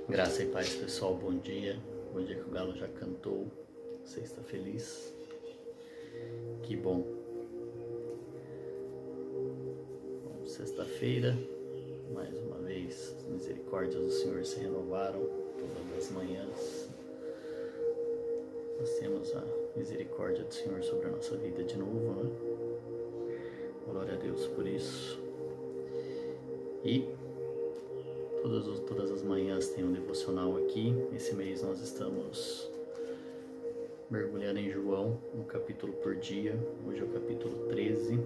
Graça e paz, pessoal, bom dia. Bom dia que o galo já cantou. Você está feliz? Que bom. Bom, sexta-feira, mais uma vez, as misericórdias do Senhor se renovaram todas as manhãs. Nós temos a misericórdia do Senhor sobre a nossa vida de novo, né? Glória a Deus por isso. E todas as manhãs tem um devocional aqui. Esse mês nós estamos mergulhando em João, um capítulo por dia. Hoje é o capítulo 13.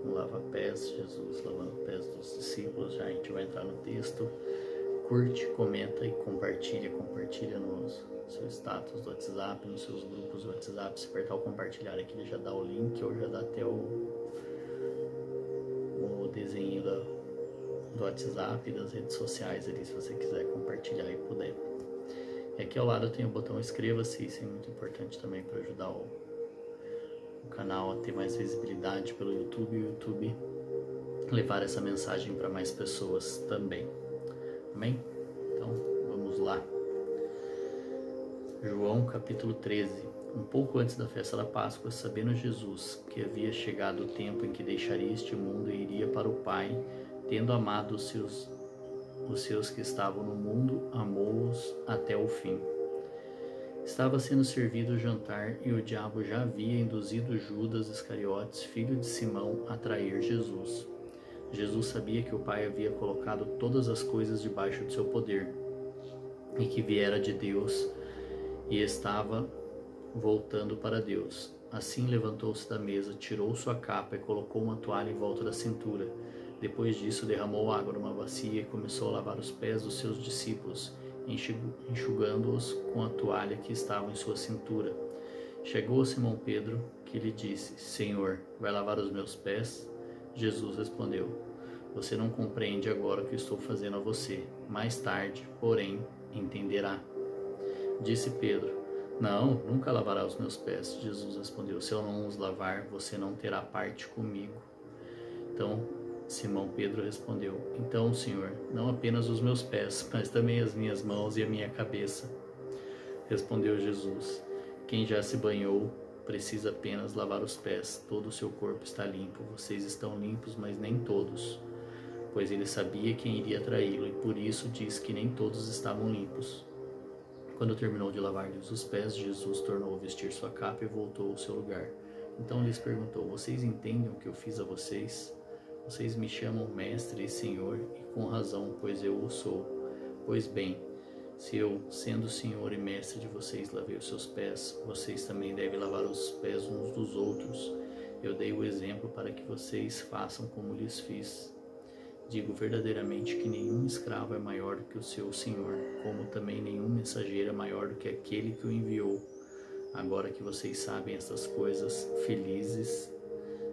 No lava-pés, Jesus lavando os pés dos discípulos. Já a gente vai entrar no texto. Curte, comenta e compartilha. Compartilha no seu status do WhatsApp, nos seus grupos do WhatsApp. Se apertar o compartilhar aqui, ele já dá o link ou já dá até o desenho do WhatsApp e das redes sociais ali, se você quiser compartilhar e puder. E aqui ao lado tem o botão inscreva-se, isso é muito importante também para ajudar o canal a ter mais visibilidade pelo YouTube e o YouTube levar essa mensagem para mais pessoas também. Amém? Então, vamos lá. João capítulo 13. Um pouco antes da festa da Páscoa, sabendo Jesus que havia chegado o tempo em que deixaria este mundo e iria para o Pai, tendo amado os seus que estavam no mundo, amou-os até o fim. Estava sendo servido o jantar e o diabo já havia induzido Judas Iscariotes, filho de Simão, a trair Jesus. Jesus sabia que o Pai havia colocado todas as coisas debaixo do seu poder e que viera de Deus e estava voltando para Deus. Assim levantou-se da mesa, tirou sua capa e colocou uma toalha em volta da cintura. Depois disso, derramou água numa bacia e começou a lavar os pés dos seus discípulos, enxugando-os com a toalha que estava em sua cintura. Chegou Simão Pedro, que lhe disse: Senhor, vai lavar os meus pés? Jesus respondeu: Você não compreende agora o que estou fazendo a você. Mais tarde, porém, entenderá. Disse Pedro: Não, nunca lavará os meus pés. Jesus respondeu: Se eu não os lavar, você não terá parte comigo. Então Simão Pedro respondeu: Então, Senhor, não apenas os meus pés, mas também as minhas mãos e a minha cabeça. Respondeu Jesus: Quem já se banhou precisa apenas lavar os pés. Todo o seu corpo está limpo. Vocês estão limpos, mas nem todos. Pois ele sabia quem iria traí-lo, e por isso diz que nem todos estavam limpos. Quando terminou de lavar-lhes os pés, Jesus tornou a vestir sua capa e voltou ao seu lugar. Então lhes perguntou: Vocês entendem o que eu fiz a vocês? Vocês me chamam Mestre e Senhor, e com razão, pois eu o sou. Pois bem, se eu, sendo Senhor e Mestre de vocês, lavei os seus pés, vocês também devem lavar os pés uns dos outros. Eu dei o exemplo para que vocês façam como lhes fiz. Digo verdadeiramente que nenhum escravo é maior do que o seu senhor, como também nenhum mensageiro é maior do que aquele que o enviou. Agora que vocês sabem estas coisas, felizes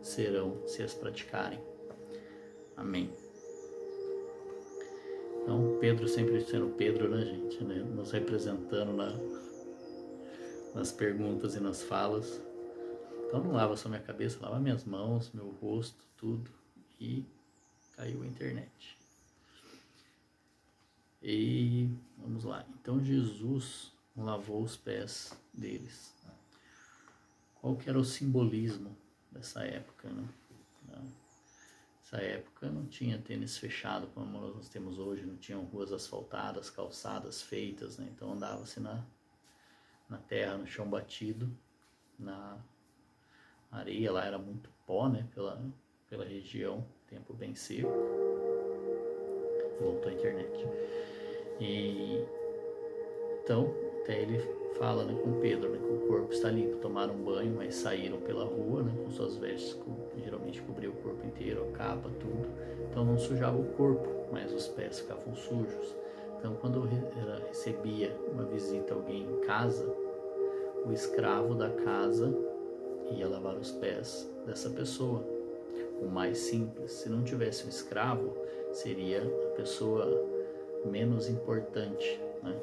serão se as praticarem. Amém. Então, Pedro sempre sendo Pedro, né, gente? Né? Nos representando nas perguntas e nas falas. Então, não lava só minha cabeça, lava minhas mãos, meu rosto, tudo. E caiu a internet. E vamos lá. Então Jesus lavou os pés deles. Qual que era o simbolismo dessa época, né? Nessa época não tinha tênis fechado como nós temos hoje, não tinham ruas asfaltadas, calçadas feitas, né? Então andava-se na terra, no chão batido, na areia. Lá era muito pó, né? Pela região, tempo bem seco. Voltou a internet. E então, até ele fala, né, com Pedro, né, que o corpo está limpo. Tomaram banho, mas saíram pela rua, né, com suas vestes, geralmente cobriu o corpo inteiro, a capa, tudo. Então não sujava o corpo, mas os pés ficavam sujos. Então quando recebia uma visita alguém em casa, o escravo da casa ia lavar os pés dessa pessoa. O mais simples. Se não tivesse um escravo, seria a pessoa menos importante, né?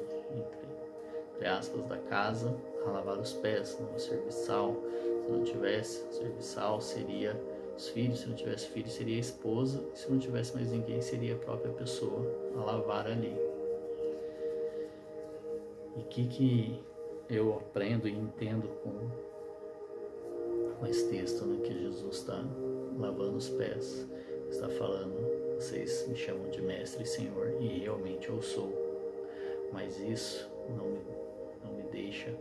Entre aspas, da casa, a lavar os pés, né? O serviçal. Se não tivesse, o serviçal seria os filhos. Se não tivesse filho, seria a esposa. E se não tivesse mais ninguém, seria a própria pessoa a lavar ali. E o que eu aprendo e entendo com esse texto, né, que Jesus está lavando os pés, está falando: vocês me chamam de mestre e senhor, e realmente eu sou, mas isso não me deixa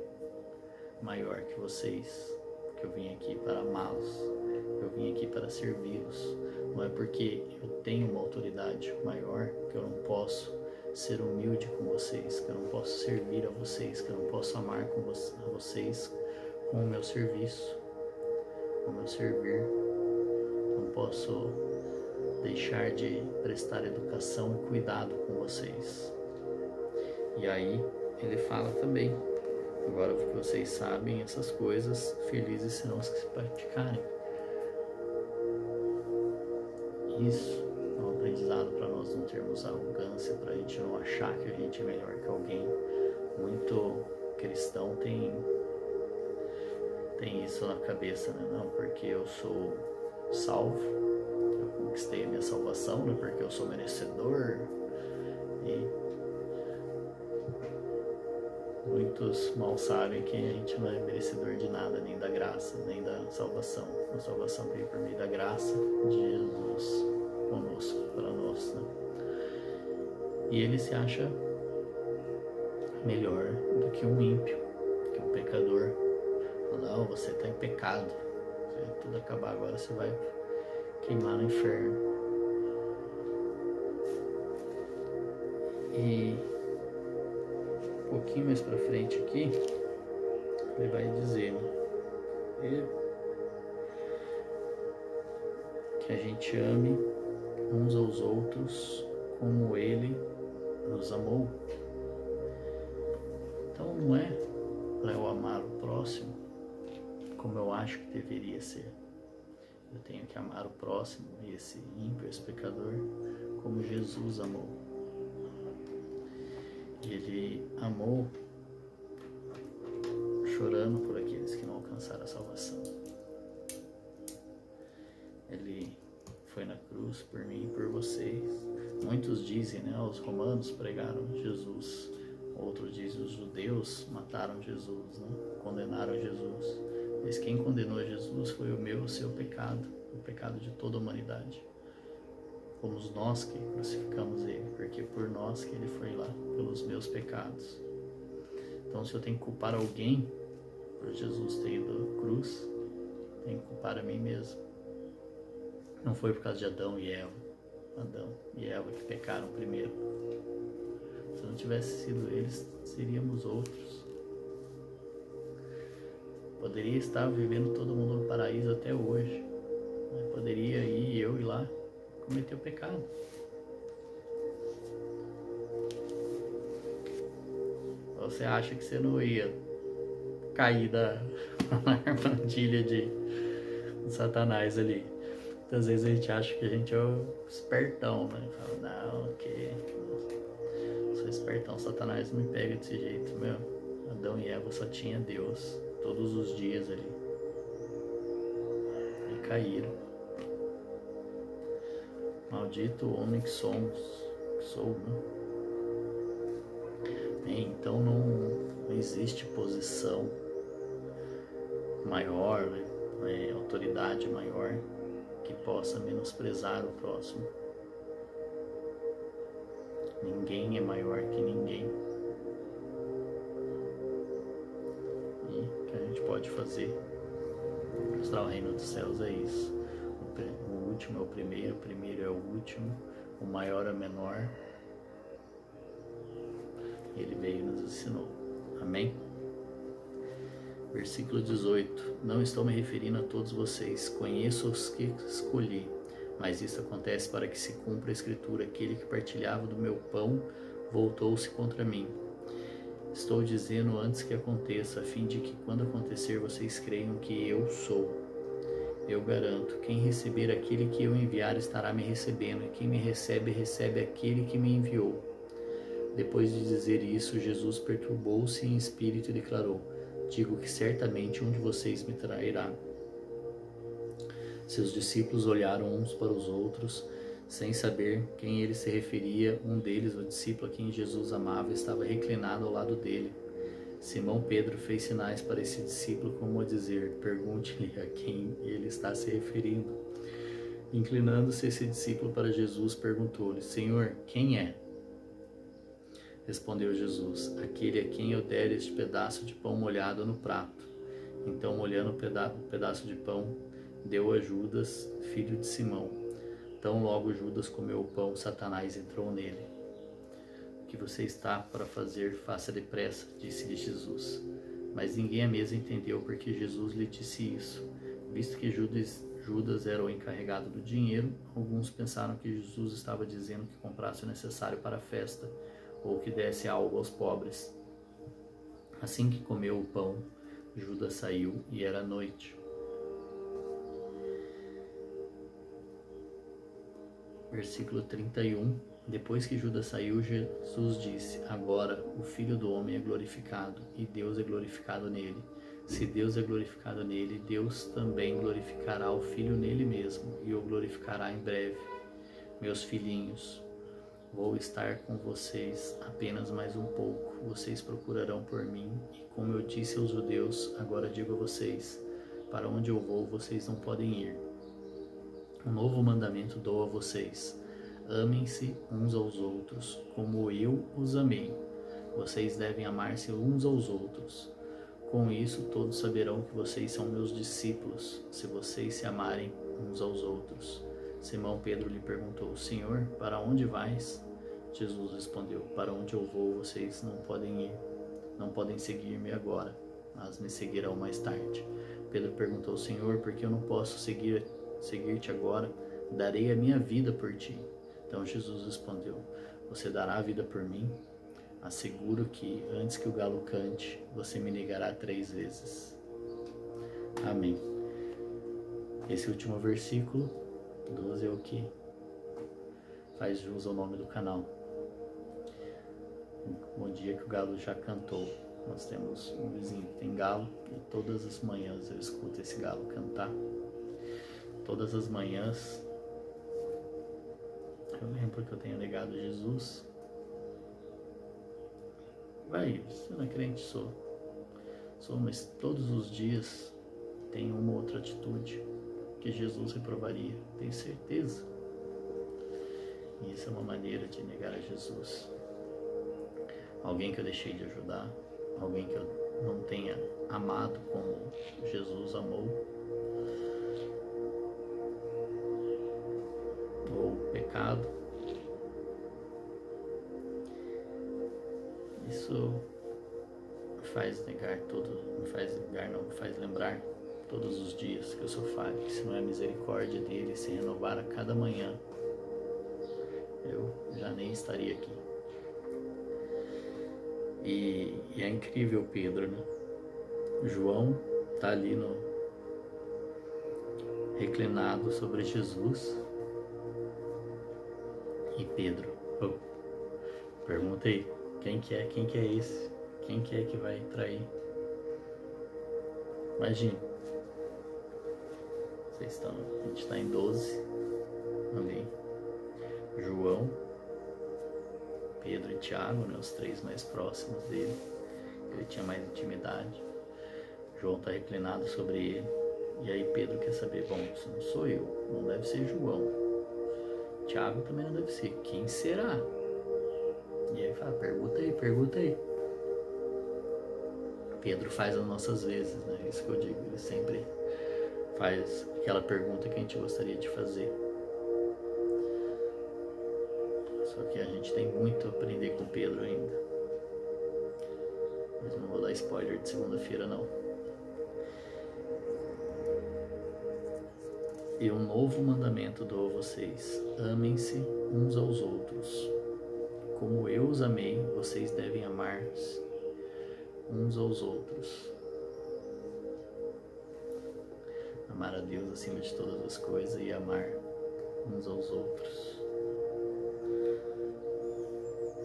maior que vocês, que eu vim aqui para amá-los, eu vim aqui para servi-los. Não é porque eu tenho uma autoridade maior que eu não posso ser humilde com vocês, que eu não posso servir a vocês, que eu não posso amar a vocês com o meu serviço, com o meu servir. Não posso deixar de prestar educação e cuidado com vocês. E aí ele fala também: agora que vocês sabem essas coisas, felizes serão os que se praticarem. Isso é um aprendizado para nós não termos arrogância, para a gente não achar que a gente é melhor que alguém. Muito cristão tem isso na cabeça, né? Não, porque eu sou salvo, eu conquistei a minha salvação, né? Porque eu sou merecedor. E muitos mal sabem que a gente não é merecedor de nada, nem da graça, nem da salvação. A salvação veio por meio da graça de Jesus conosco, para nós, né? E ele se acha melhor do que um ímpio, que um pecador. Não, você está em pecado, se tudo acabar agora você vai queimar no inferno. E um pouquinho mais para frente aqui, ele vai dizer, né, que a gente ame uns aos outros como ele nos amou. Então não é para eu amar o próximo como eu acho que deveria ser. Eu tenho que amar o próximo, esse ímpio, esse pecador, como Jesus amou. Ele amou chorando por aqueles que não alcançaram a salvação. Ele foi na cruz por mim e por vocês. Muitos dizem, né, os romanos pregaram Jesus, outros dizem os judeus mataram Jesus, né, condenaram Jesus. Mas quem condenou Jesus foi o meu, o seu pecado, o pecado de toda a humanidade. Fomos nós que crucificamos ele, porque por nós que ele foi lá, pelos meus pecados. Então, se eu tenho que culpar alguém por Jesus ter ido à cruz, tenho que culpar a mim mesmo. Não foi por causa de Adão e Eva que pecaram primeiro. Se não tivesse sido eles, seríamos outros. Poderia estar vivendo todo mundo no paraíso até hoje. Poderia eu ir lá cometer o pecado. Você acha que você não ia cair da armadilha de Satanás ali? Muitas vezes a gente acha que a gente é o espertão, né? Fala, não, ok, sou espertão, Satanás não me pega desse jeito, meu. Adão e Eva só tinha Deus todos os dias ali. E caíram. Maldito o homem que sou, né? Então não existe posição maior, né? Autoridade maior que possa menosprezar o próximo. Ninguém é maior que ninguém. E o que a gente pode fazer? Mostrar o reino dos céus é isso. O último é o primeiro é o último, o maior é o menor. Ele veio e nos ensinou. Amém? Versículo 18. Não estou me referindo a todos vocês, conheço os que escolhi, mas isso acontece para que se cumpra a escritura: aquele que partilhava do meu pão voltou-se contra mim. Estou dizendo antes que aconteça, a fim de que quando acontecer vocês creiam que eu sou. Eu garanto, quem receber aquele que eu enviar estará me recebendo, e quem me recebe, recebe aquele que me enviou. Depois de dizer isso, Jesus perturbou-se em espírito e declarou: digo que certamente um de vocês me trairá. Seus discípulos olharam uns para os outros, sem saber quem ele se referia. Um deles, o discípulo a quem Jesus amava, estava reclinado ao lado dele. Simão Pedro fez sinais para esse discípulo, como a dizer: pergunte-lhe a quem ele está se referindo. Inclinando-se esse discípulo para Jesus, perguntou-lhe: Senhor, quem é? Respondeu Jesus: aquele a quem eu der este pedaço de pão molhado no prato. Então, molhando o pedaço de pão, deu a Judas, filho de Simão. Tão logo Judas comeu o pão, Satanás entrou nele. O que você está para fazer, faça depressa, disse-lhe Jesus. Mas ninguém à mesa entendeu porque Jesus lhe disse isso. Visto que Judas era o encarregado do dinheiro, alguns pensaram que Jesus estava dizendo que comprasse o necessário para a festa, ou que desse algo aos pobres. Assim que comeu o pão, Judas saiu e era noite. Versículo 31. Depois que Judas saiu, Jesus disse: agora o Filho do Homem é glorificado, e Deus é glorificado nele. Se Deus é glorificado nele, Deus também glorificará o Filho nele mesmo, e o glorificará em breve. Meus filhinhos, vou estar com vocês apenas mais um pouco. Vocês procurarão por mim, e como eu disse aos judeus, agora digo a vocês: para onde eu vou, vocês não podem ir. Um novo mandamento dou a vocês: amem-se uns aos outros, como eu os amei. Vocês devem amar-se uns aos outros. Com isso, todos saberão que vocês são meus discípulos, se vocês se amarem uns aos outros. Simão Pedro lhe perguntou: Senhor, para onde vais? Jesus respondeu: para onde eu vou, vocês não podem ir. Não podem seguir-me agora, mas me seguirão mais tarde. Pedro perguntou: Senhor, por que eu não posso seguir-te agora? Darei a minha vida por ti. Então Jesus respondeu: você dará a vida por mim? Asseguro que, antes que o galo cante, você me negará 3 vezes. Amém. Esse último versículo, 12, é o que faz jus ao nome do canal. Bom dia que o galo já cantou. Nós temos um vizinho que tem galo e todas as manhãs eu escuto esse galo cantar. Todas as manhãs eu lembro que eu tenho negado Jesus. Vai, você não é crente? Sou, mas todos os dias tem uma outra atitude que Jesus reprovaria, tenho certeza. E isso é uma maneira de negar a Jesus. Alguém que eu deixei de ajudar, alguém que eu não tenha amado como Jesus amou, ou pecado. Isso me faz lembrar todos os dias que eu sou falho, que se não é a misericórdia dele se renovar a cada manhã, eu já nem estaria aqui. E é incrível Pedro, né? João está ali reclinado sobre Jesus, e Pedro, pergunta aí, quem que é esse? Quem que é que vai trair? Imagine, a gente está em 12, amém? João, Pedro e Tiago, né, os 3 mais próximos dele, ele tinha mais intimidade. João está reclinado sobre ele, e aí Pedro quer saber: bom, se não sou eu, não deve ser João, Tiago também não deve ser, quem será? E aí fala: pergunta aí. Pedro faz as nossas vezes, né? Isso que eu digo, ele sempre faz aquela pergunta que a gente gostaria de fazer. Só que a gente tem muito a aprender com Pedro ainda. Mas não vou dar spoiler de segunda-feira, não. E um novo mandamento dou a vocês: amem-se uns aos outros. Como eu os amei, vocês devem amar-se uns aos outros. Amar a Deus acima de todas as coisas e amar uns aos outros.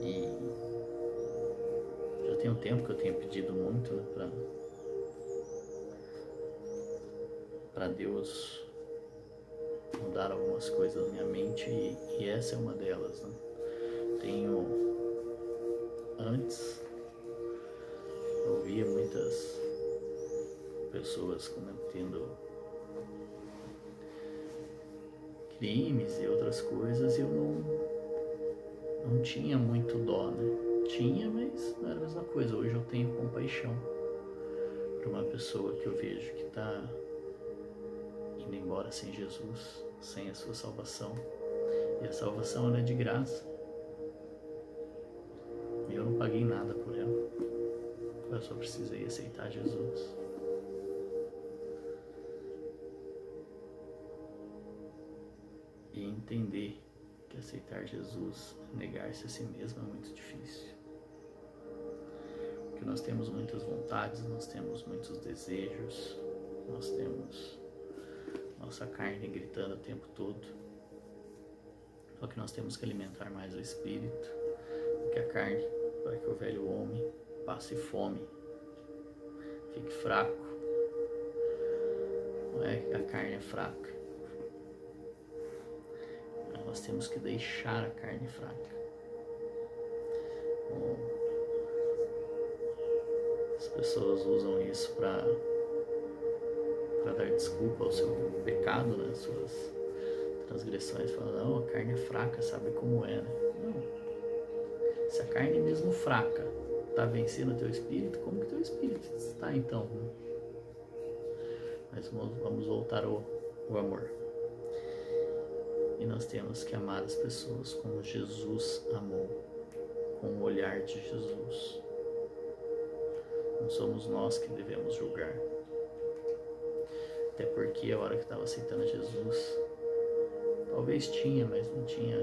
E já tem um tempo que eu tenho pedido muito, né, para Deus mudar algumas coisas na minha mente, e essa é uma delas, né? Antes eu pessoas cometendo crimes e outras coisas, eu não tinha muito dó, né? Tinha, mas não era a mesma coisa. Hoje eu tenho compaixão para uma pessoa que eu vejo que está indo embora sem Jesus, sem a sua salvação. E a salvação ela é de graça. E eu não paguei nada por ela. Eu só precisei aceitar Jesus. E entender que aceitar Jesus, negar-se a si mesmo é muito difícil. Porque nós temos muitas vontades, nós temos muitos desejos, nós temos nossa carne gritando o tempo todo. Só que nós temos que alimentar mais o espírito do que a carne, para que o velho homem passe fome, fique fraco. Não é que a carne é fraca. Nós temos que deixar a carne fraca. Bom, as pessoas usam isso para dar desculpa ao seu pecado, né? As suas transgressões. Falam, não, a carne é fraca, sabe como é, né? Não. Se a carne mesmo fraca está vencendo o teu espírito, como que teu espírito está então? Né? Mas vamos voltar ao amor. E nós temos que amar as pessoas como Jesus amou, com o olhar de Jesus. Não somos nós que devemos julgar. Até porque a hora que estava aceitando Jesus, talvez tinha, mas não tinha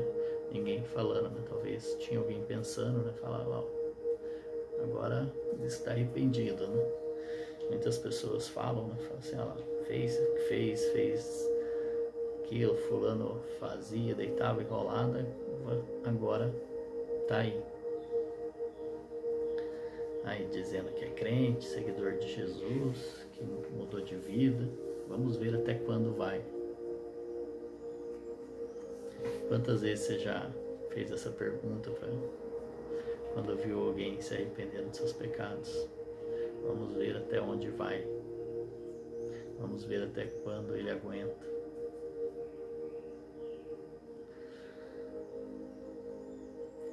ninguém falando, né? Talvez tinha alguém pensando, né? Falava, ó, agora ele está arrependido, né? Muitas pessoas falam, né? Falam assim, ó, fez aquilo, fulano fazia, deitava e rolava, agora tá aí. Aí dizendo que é crente, seguidor de Jesus, que mudou de vida. Vamos ver até quando vai. Quantas vezes você já fez essa pergunta quando viu alguém se arrependendo de seus pecados? Vamos ver até onde vai. Vamos ver até quando ele aguenta.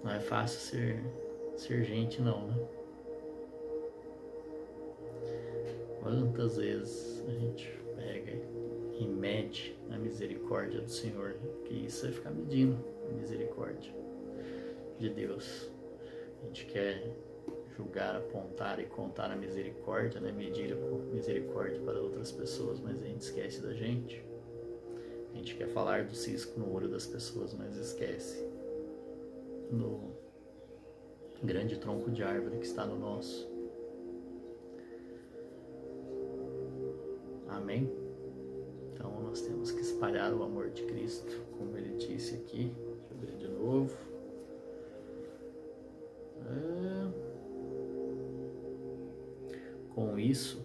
Não é fácil ser gente não, né? Quantas vezes a gente pega e mede a misericórdia do Senhor, né? Que isso é ficar medindo a misericórdia de Deus. A gente quer julgar, apontar e contar a misericórdia, né? Medir a misericórdia para outras pessoas, mas a gente esquece da gente. A gente quer falar do cisco no olho das pessoas, mas esquece no grande tronco de árvore que está no nosso. Amém? Então nós temos que espalhar o amor de Cristo, como ele disse aqui. Deixa eu ver de novo. Com isso,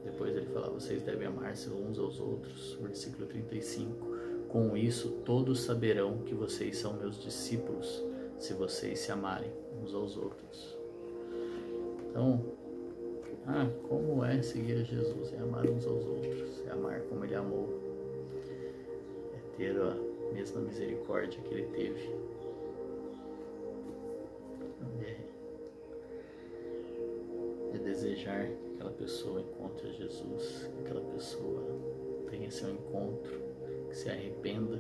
depois ele fala, vocês devem amar-se uns aos outros, versículo 35. Com isso todos saberão que vocês são meus discípulos, se vocês se amarem uns aos outros. Então, como é seguir a Jesus? É amar uns aos outros, é amar como ele amou, é ter a mesma misericórdia que ele teve, é desejar que aquela pessoa encontre Jesus, que aquela pessoa tenha seu encontro, que se arrependa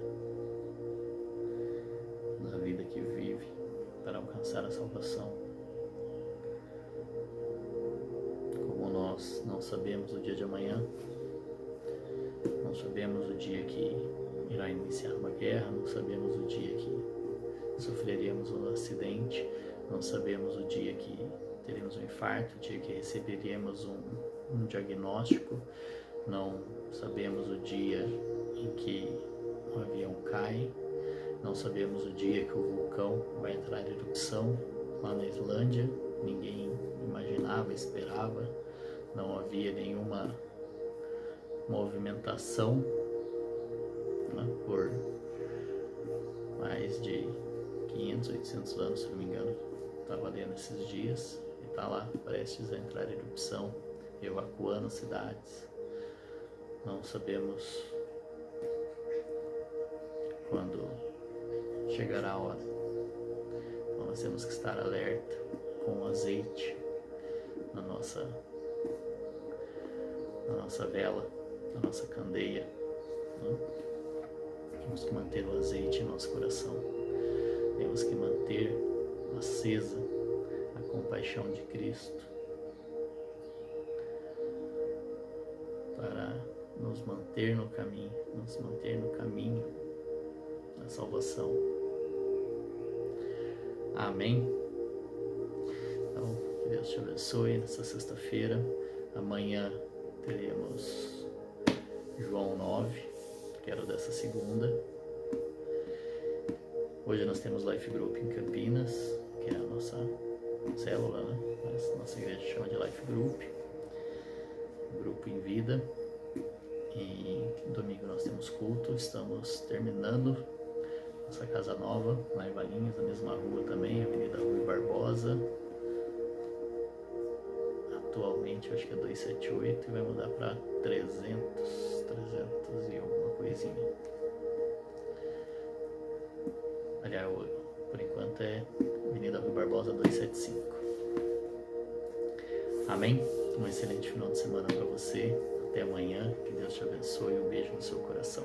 da vida que vive para alcançar a salvação. Como nós não sabemos o dia de amanhã, não sabemos o dia que irá iniciar uma guerra, não sabemos o dia que sofreremos um acidente, não sabemos o dia que teremos um infarto, o dia que receberemos um diagnóstico, não sabemos o dia em que o avião cai, não sabemos o dia que o vulcão vai entrar em erupção lá na Islândia. Ninguém imaginava, esperava, não havia nenhuma movimentação, né, por mais de 500, 800 anos, se não me engano. Estava lendo esses dias e está lá, prestes a entrar em erupção. evacuando cidades. Não sabemos quando chegará a hora. Então nós temos que estar alerta com azeite na nossa vela, na nossa candeia, né? Temos que manter o azeite em nosso coração. Temos que manter acesa a compaixão de Cristo para nos manter no caminho da salvação. Amém? Então, que Deus te abençoe nessa sexta-feira. Amanhã teremos João 9, que era dessa segunda. Hoje nós temos Life Group em Campinas, que é a nossa célula, né? Mas nossa igreja chama de Life Group, Grupo em Vida. E domingo nós temos culto. Estamos terminando nossa casa nova, lá em Valinhos, na mesma rua também, Avenida Rui Barbosa. Atualmente eu acho que é 278 e vai mudar para 300 e alguma coisinha. Aliás, por enquanto é Avenida Rui Barbosa 275. Amém? Um excelente final de semana para você. Até amanhã. Que Deus te abençoe. Um beijo no seu coração.